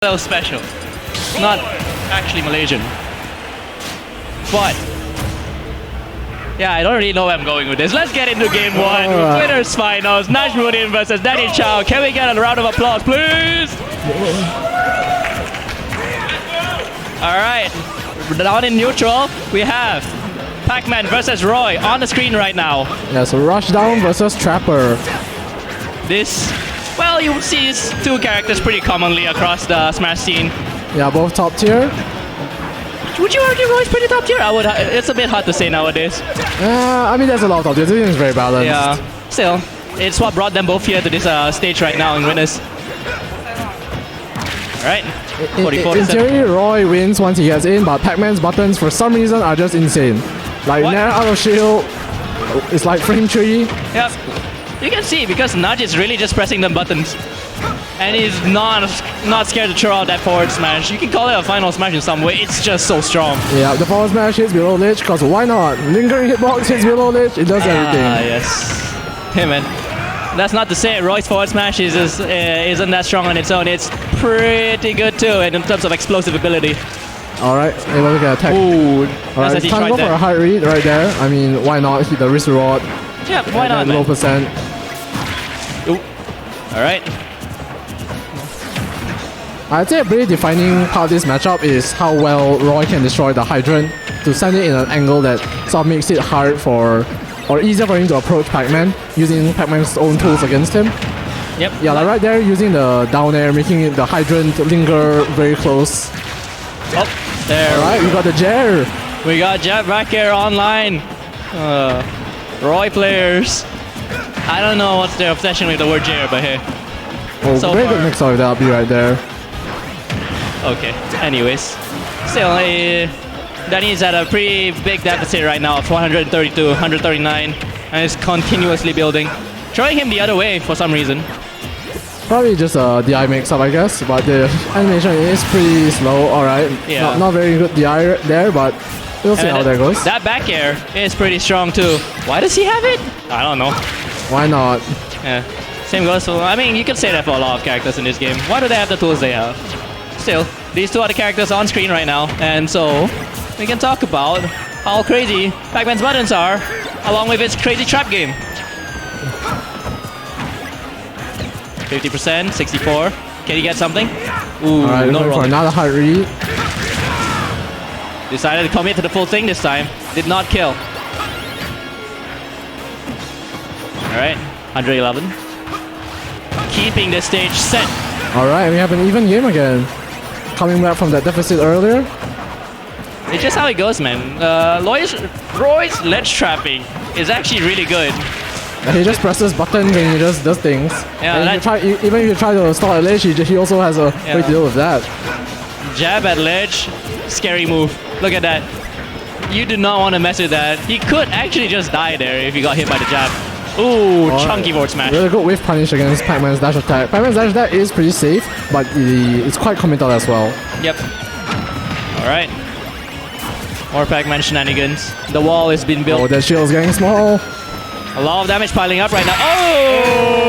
little special. Not actually Malaysian. But yeah, I don't really know where I'm going with this. Let's get into game one. Right. Winners finals. Najmuddin versus Danny Chou. Can we get a round of applause, please? Alright. Down in neutral, we have Pac-Man versus Roy on the screen right now. Yeah, so Rushdown versus Trapper. This, well, you see these two characters pretty commonly across the Smash scene. Yeah, both top tier. Would you argue Roy's pretty top tier? It's a bit hard to say nowadays. I mean, there's a lot of top tier. This game is very balanced. Yeah, still, it's what brought them both here to this stage right now in winners. Alright. In theory, Roy wins once he gets in, but Pac-Man's buttons for some reason are just insane. Like Nair out of shield, it's like frame 3. Yep. You can see because Nudge is really just pressing them buttons. And he's not scared to throw out that forward smash. You can call it a final smash in some way, it's just so strong. Yeah, the forward smash hits below ledge, because why not? Lingering hitbox hits below ledge, it does everything. Ah, yes. Hey man. That's not to say Roy's forward smash isn't that strong on its own. It's pretty good too in terms of explosive ability. Alright, able to get attacked. Ooh, alright, it's time to go for a hard read right there. I mean, why not hit the wrist reward? Yeah, why not, man? Low percent. Ooh. Alright. I'd say a pretty defining part of this matchup is how well Roy can destroy the Hydrant to send it in an angle that sort of makes it hard for, or easier for him to approach Pac-Man using Pac-Man's own tools against him. Yep. Yeah, like right there using the down air, making the Hydrant linger very close. Oh, there. Alright, we got the Jair. We got Jab back here online. Roy players. I don't know what's their obsession with the word Jair, but hey. Oh, so very good mix of that be right there. Okay, anyways. Still, Danny's at a pretty big deficit right now of 132, 139, and is continuously building. Throwing him the other way for some reason. Probably just a DI mix-up, I guess, but the animation is pretty slow, alright. Yeah. Not very good DI there, but we'll see how that goes. That back air is pretty strong too. Why does he have it? I don't know. Why not? Yeah. Same goes for, I mean, you can say that for a lot of characters in this game. Why do they have the tools they have? Still, these two are the characters on screen right now, and so we can talk about how crazy Pac-Man's buttons are, along with its crazy trap game. 50%, 64. Can he get something? Ooh, alright, no roll. For another hard read. Decided to commit to the full thing this time. Did not kill. Alright, 111. Keeping the stage set. Alright, we have an even game again. Coming back from that deficit earlier. It's just how it goes, man. Roy's ledge trapping is actually really good. And he just presses buttons and he just does things. Yeah, and even if you try to start a ledge, he also has a way to deal with that. Jab at ledge, scary move. Look at that. You do not want to mess with that. He could actually just die there if he got hit by the jab. Ooh, chunky forward smash. Really good wave punish against Pac-Man's dash attack. Pac-Man's dash attack is pretty safe, but it's quite committal as well. Yep. Alright. More Pac-Man shenanigans. The wall has been built. Oh, that shield's getting small. A lot of damage piling up right now. Oh!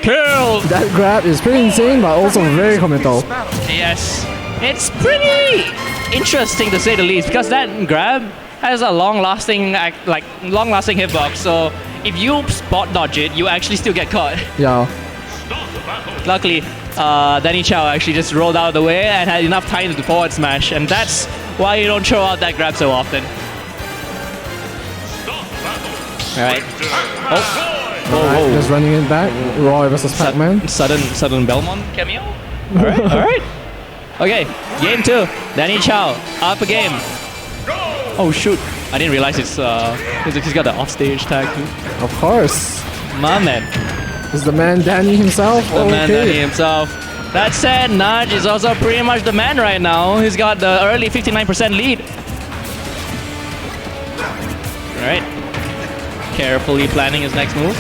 Killed! That grab is pretty insane, but also very committal. Yes. It's pretty interesting to say the least, because that grab has a long-lasting hitbox, so if you spot dodge it, you actually still get caught. Yeah. Luckily, Danny Chou actually just rolled out of the way and had enough time to forward smash, and that's why you don't throw out that grab so often. Alright. Oh. Whoa. Just running it back. Roy versus Pac-Man. Sudden Belmont cameo? Alright, alright. Okay, game 2. Danny Chou, up a game. Oh shoot. I didn't realize he's got the offstage tag too. Of course. My man. Is the man Danny himself? The man Danny himself. That said, Naj is also pretty much the man right now. He's got the early 59% lead. Alright. Carefully planning his next move.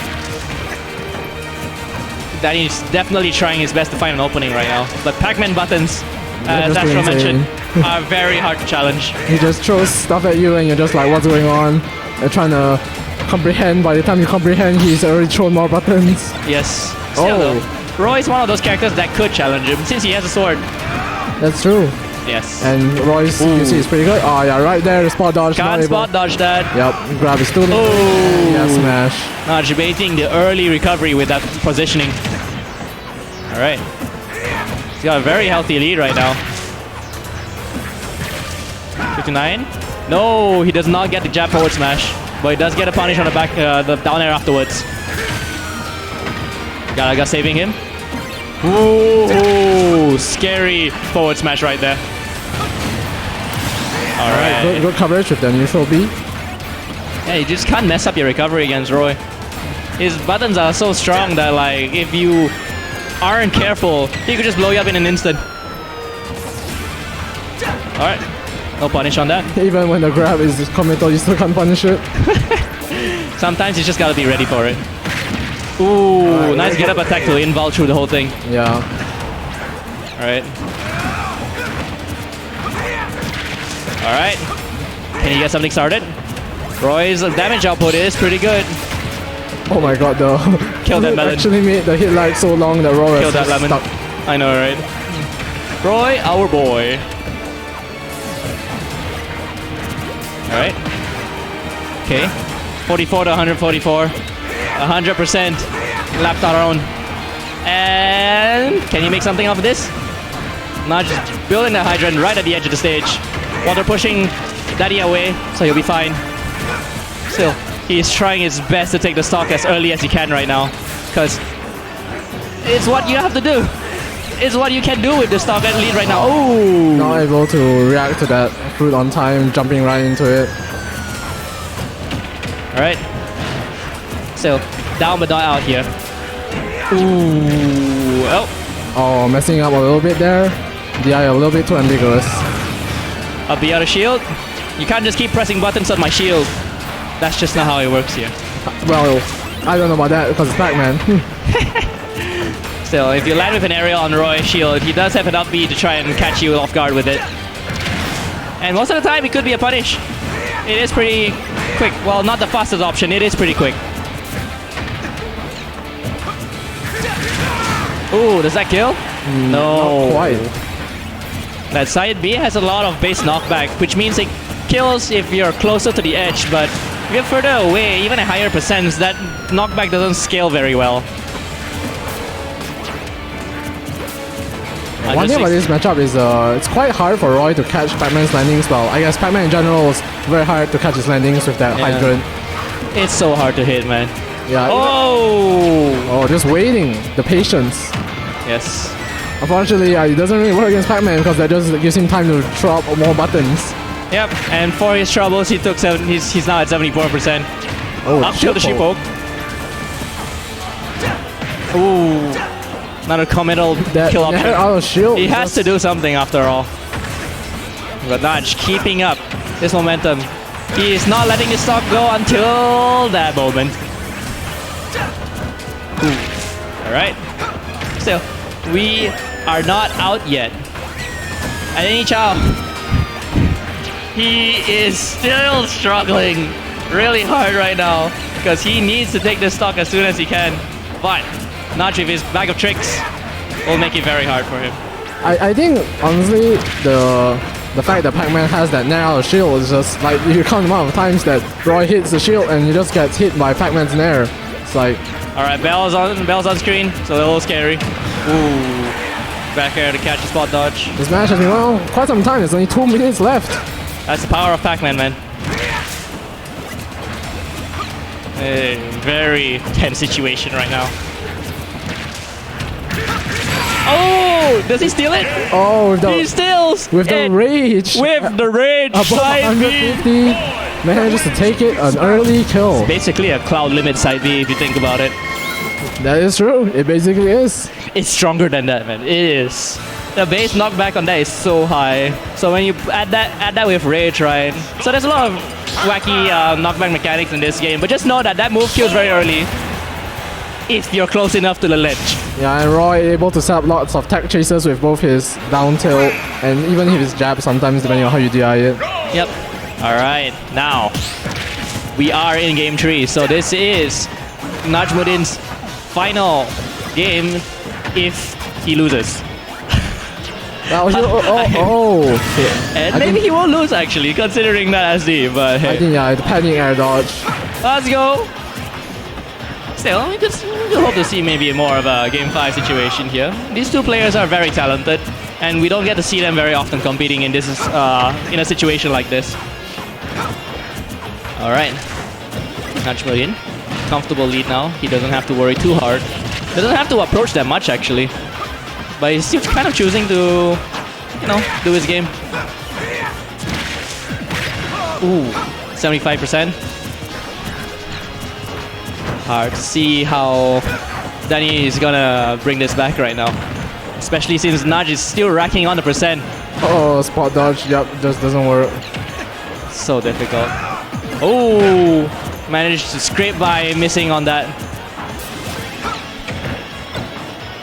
Danny's definitely trying his best to find an opening right now. But Pac-Man buttons, as Astro mentioned, are very hard to challenge. He just throws stuff at you and you're just like, what's going on? You're trying to comprehend. By the time you comprehend, he's already thrown more buttons. Yes. Oh, Roy is one of those characters that could challenge him since he has a sword. That's true. Yes. And Roy's QC is pretty good. Oh yeah, right there, spot dodge. Can't spot dodge that. Yep, grab his student. Oh, yeah, smash. Naj baiting the early recovery with that positioning. Alright. He's got a very healthy lead right now. 59. No, he does not get the jab forward smash. But he does get a punish on the back, the down air afterwards. Galaga saving him. Ooh, scary forward smash right there. Alright. Good coverage with the neutral B. Yeah, you just can't mess up your recovery against Roy. His buttons are so strong that like, if you aren't careful, he could just blow you up in an instant. Alright. No punish on that. Even when the grab is committal, you still can't punish it. Sometimes you just gotta be ready for it. Ooh, nice get up attack to invul through the whole thing. Yeah. Alright. Alright. Can you get something started? Roy's damage output is pretty good. Oh my god, though. Kill that melon. Actually made the hit lag so long that Roy was lemon. stuck. I know, right? Roy, our boy. Alright. Okay. 44 to 144. 100% lapped our own. And can you make something off of this? Not just building the hydrant right at the edge of the stage. Water pushing Daddy away, so he'll be fine. Still, he's trying his best to take the stock as early as he can right now. Because it's what you have to do. It's what you can do with the stock at lead right now. Oh! Not able to react to that fruit on time, jumping right into it. Alright. Still, down but not out here. Ooh. Oh, messing up a little bit there. DI a little bit too ambiguous. Up the other shield. You can't just keep pressing buttons on my shield. That's just not how it works here. Well, I don't know about that because it's Pac-Man. Still, if you land with an aerial on Roy's shield, he does have an up B to try and catch you off guard with it. And most of the time, it could be a punish. It is pretty quick. Well, not the fastest option. It is pretty quick. Ooh, does that kill? No. Not quite. That side B has a lot of base knockback, which means it kills if you're closer to the edge, but if you're further away, even at higher percents, that knockback doesn't scale very well. One thing about this matchup is it's quite hard for Roy to catch Pac-Man's landings. Well, I guess Pac-Man in general is very hard to catch his landings with that hydrant. It's so hard to hit, man. Yeah. Oh! Oh, just waiting. The patience. Yes. Unfortunately, it doesn't really work against Pac-Man because that just gives him time to throw up more buttons. Yep, and for his troubles, he took he's now at 74%. Oh, up to the shield poke. Ooh, another committal kill option. Out of shield. He has to do something after all. But Naj keeping up this momentum. He is not letting his stock go until that moment. All right. Still, we are not out yet. And Chou, he is still struggling really hard right now because he needs to take this stock as soon as he can. But Naj with his bag of tricks will make it very hard for him. I think honestly the fact that Pac-Man has that nair of shield is just like you count the amount of times that Roy hits the shield and he just gets hit by Pac-Man's nair. It's like, alright, Bell's on screen, so a little scary. Ooh. Back air to catch a spot dodge. This match has been well quite some time. There's only 2 minutes left. That's the power of Pac-Man, man. A very tense situation right now. Oh! Does he steal it? Oh, he steals! With the rage! With the rage! Above 150! Manages to take it, an early kill. It's basically a cloud limit side B if you think about it. That is true. It basically is. It's stronger than that, man. It is. The base knockback on that is so high. So when you add that with rage, right? So there's a lot of wacky knockback mechanics in this game, but just know that that move kills very early if you're close enough to the ledge. Yeah, and Roy able to set up lots of tech chasers with both his down tilt and even his jab sometimes, depending on how you DI it. Yep. Alright, now we are in game 3. So this is Najmuddin's final game if he loses. And maybe he won't lose actually, considering that SD, but hey. I think, yeah, the padding air dodge. Let's go! Still, we could hope to see maybe more of a Game 5 situation here. These two players are very talented, and we don't get to see them very often competing in this in a situation like this. Alright. Najmuddin. Comfortable lead now. He doesn't have to worry too hard. Doesn't have to approach that much actually. But he's still kind of choosing to, you know, do his game. Ooh, 75%. Hard to see how Danny is gonna bring this back right now. Especially since Naj is still racking on the percent. Oh, spot dodge. Yep, just doesn't work. So difficult. Oh, managed to scrape by missing on that.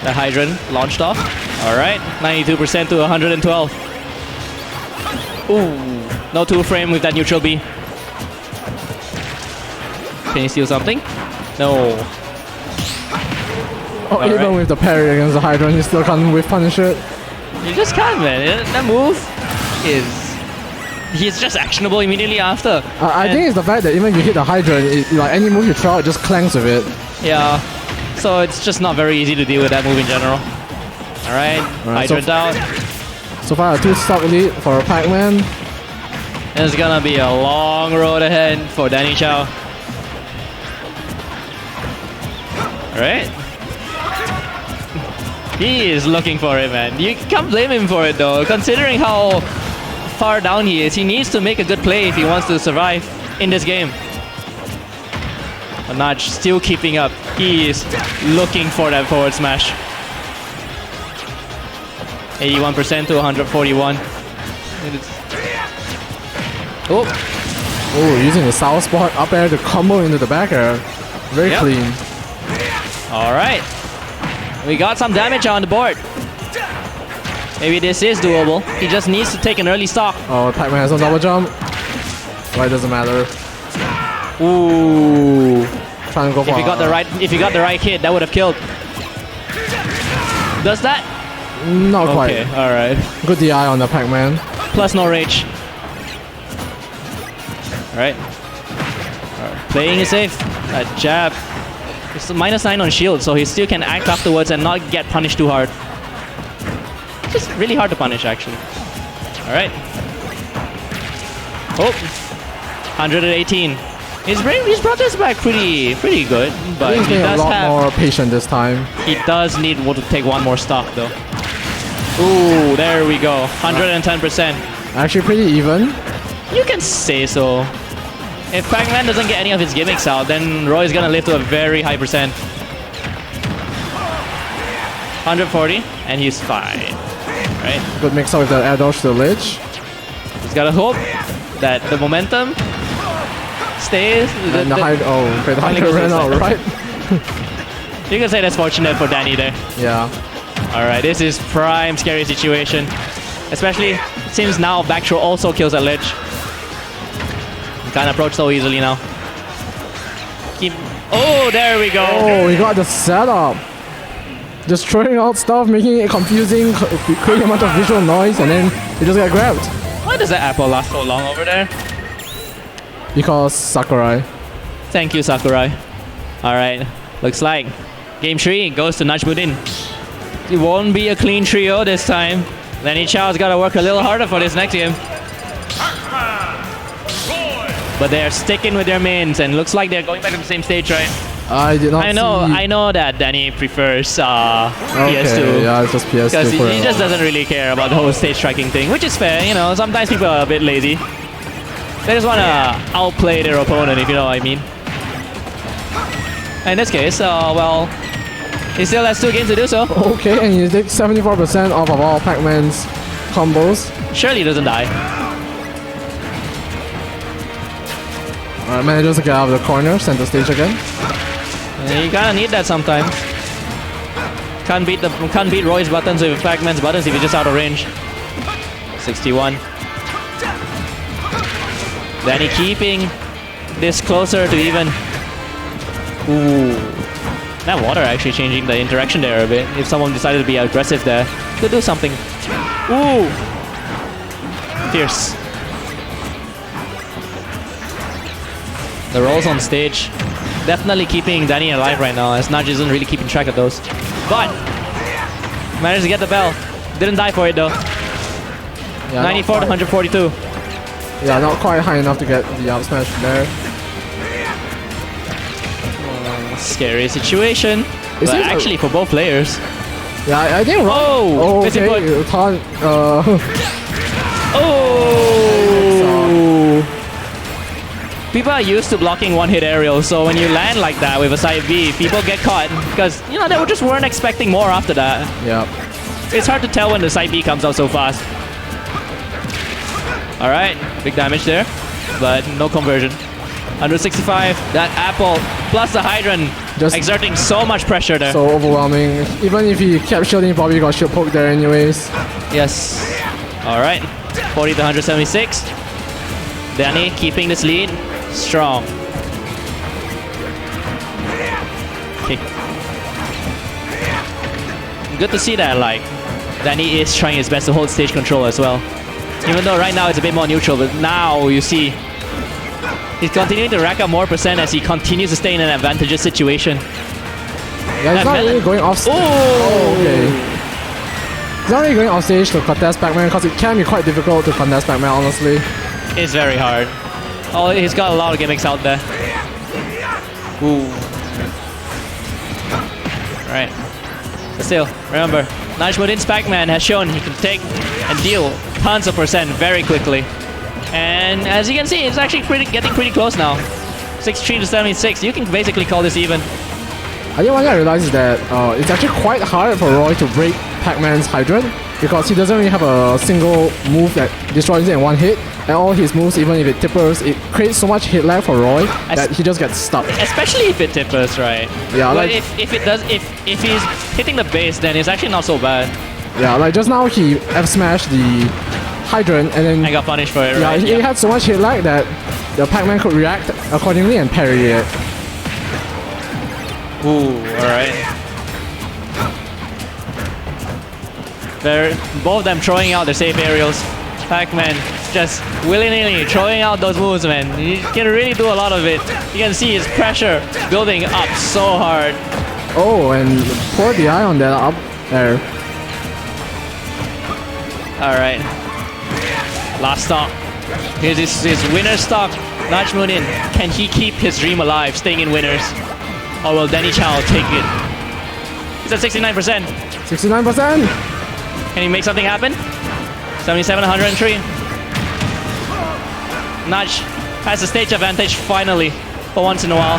The Hydrant launched off. Alright, 92% to 112. Ooh, no 2-frame with that neutral B. Can he steal something? No. Oh, even with the parry against the Hydrant, he still can't whiff punish it. You just can't, man. That move is... He's just actionable immediately after. I think it's the fact that even if you hit the Hydrant, like any move you throw, it just clanks with it. Yeah. So it's just not very easy to deal with that move in general. Alright, Hydrant out. So far, a 2-stock lead for Pac-Man. It's gonna be a long road ahead for Danny Chou. Alright. He is looking for it, man. You can't blame him for it though. Considering how far down he is, he needs to make a good play if he wants to survive in this game. But Naj still keeping up. He is looking for that forward smash. 81% to 141. Oh, using the south spot up air to combo into the back air. Very clean. Alright. We got some damage on the board. Maybe this is doable. He just needs to take an early stock. Oh, Pac-Man has no double jump. Well, it doesn't matter. Ooh. Trying to go for if you got the right hit, that would have killed. Does that? Not quite. Okay, alright. Good DI on the Pac-Man. Plus no rage. Alright. Playing it safe. That jab. It's a -9 on shield, so he still can act afterwards and not get punished too hard. It's just really hard to punish, actually. Alright. Oh. 118. He's brought this back pretty good, but he's he does a lot have more patient this time. He does need to take one more stock though. Ooh, there we go. 110%. Actually pretty even. You can say so. If Pac-Man doesn't get any of his gimmicks out, then Roy's gonna live to a very high percent. 140, and he's fine. Right? Good mix up with that air dodge to the ledge. He's gotta hope that the momentum stays. And the Hydrant ran out, right? You can say that's fortunate for Danny there. Yeah. Alright, this is prime scary situation. Especially since now back throw also kills that ledge. You can't approach so easily now. Oh, there we go! Oh, we got the setup! Just throwing out stuff, making it confusing, creating a bunch of visual noise, and then you just get grabbed. Why does that apple last so long over there? Because Sakurai. Thank you, Sakurai. Alright, looks like game 3 goes to Najmuddin. It won't be a clean trio this time. Danny Chou's gotta work a little harder for this next game. But they're sticking with their mains, and looks like they're going back to the same stage, right? I did not I know that Danny prefers PS2. Yeah, it's just PS2. Because he just doesn't really care about the whole stage tracking thing, which is fair, you know, sometimes people are a bit lazy. They just want to outplay their opponent, if you know what I mean. In this case, well, he still has 2 games to do so. Okay, and he takes 74% off of all Pac-Man's combos. Surely he doesn't die. Alright, manages to get out of the corner, center stage again. You kinda need that sometimes. Can't beat Roy's buttons with Pac-Man's buttons if you're just out of range. 61. Danny keeping this closer to even. Ooh. That water actually changing the interaction there a bit. If someone decided to be aggressive there, could do something. Ooh! Fierce. The rolls on stage definitely keeping Danny alive right now, as Naj isn't really keeping track of those. But managed to get the bell. Didn't die for it though. Yeah, 94 to 142. Yeah, not quite high enough to get the up smash there. Scary situation. But actually for both players. Yeah, I think. Oh! Okay. Oh! People are used to blocking one-hit aerials, so when you land like that with a side B, people get caught because you know they just weren't expecting more after that. Yeah. It's hard to tell when the side B comes out so fast. All right, big damage there, but no conversion. 165. That apple plus the hydrant just exerting so much pressure there. So overwhelming. Even if he kept shielding, probably got shield poke there anyways. Yes. All right. 40 to 176. Danny keeping this lead strong. Okay. Good to see that, like, Danny is trying his best to hold stage control as well. Even though right now it's a bit more neutral, but now you see he's continuing to rack up more percent as he continues to stay in an advantageous situation. Yeah, he's not really going off stage. Oh, okay. He's not really going off stage to contest Pac-Man because it can be quite difficult to contest Pac-Man, honestly. It's very hard. Oh, he's got a lot of gimmicks out there. Ooh. Right. But still, remember, Najmuddin's Pac-Man has shown he can take and deal tons of percent very quickly. And as you can see, it's actually getting pretty close now. 63 to 76. You can basically call this even. I think one thing I realized is that it's actually quite hard for Roy to break Pac-Man's hydrant because he doesn't really have a single move that destroys it in one hit. And all his moves, even if it tippers, it creates so much hit lag for Roy that he just gets stuck. Especially if it tippers, right? Yeah, but like if he's hitting the base, then it's actually not so bad. Yeah, like just now he F smashed the hydrant and then I got punished for it. Yeah, right? he had so much hit lag that the Pac-Man could react accordingly and parry it. Ooh, alright. Both of them throwing out their safe aerials. Pac-Man just willy-nilly throwing out those moves, man. He can really do a lot of it. You can see his pressure building up so hard. Oh, and poor DI on that up there. Alright. Last stock. Here's his winner stock. Najmuddin, can he keep his dream alive, staying in winners? Or will Danny Chou take it? He's at 69%. 69%? Can he make something happen? 77, 103. Naj has the stage advantage finally, for once in a while.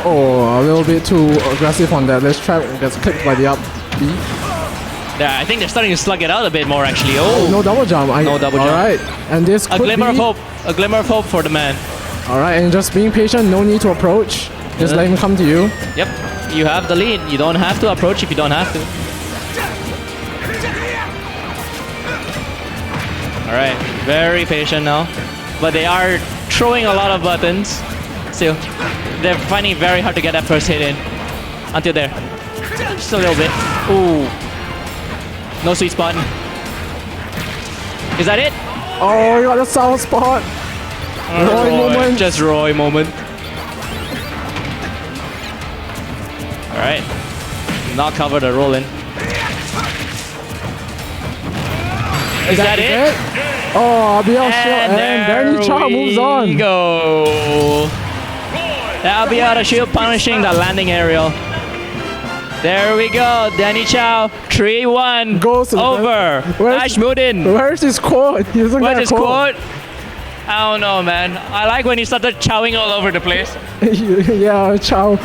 Oh, a little bit too aggressive on that. Let's try gets clipped by the up B. Yeah, I think they're starting to slug it out a bit more actually. Oh, no double jump. No double jump. Alright, and this a glimmer of hope. A glimmer of hope for the man. Alright, and just being patient, no need to approach. Just let him come to you. Yep, you have the lead. You don't have to approach if you don't have to. Alright, very patient now. But they are throwing a lot of buttons. Still, they're finding it very hard to get that first hit in. Until there. Just a little bit. Ooh. No sweet spot. Is that it? Oh, you got the soft spot. Roy moment. Just Roy moment. Alright. Not cover the roll in. Is that it? Oh, BL shield, and Danny Chou moves on. Go. That'll be out of shield punishing the landing aerial. There we go. Danny Chou 3-1 goes over Najmuddin. Where's his quote? He doesn't Where's get a his quote? I don't know, man. I like when he started chowing all over the place. Yeah, Chou.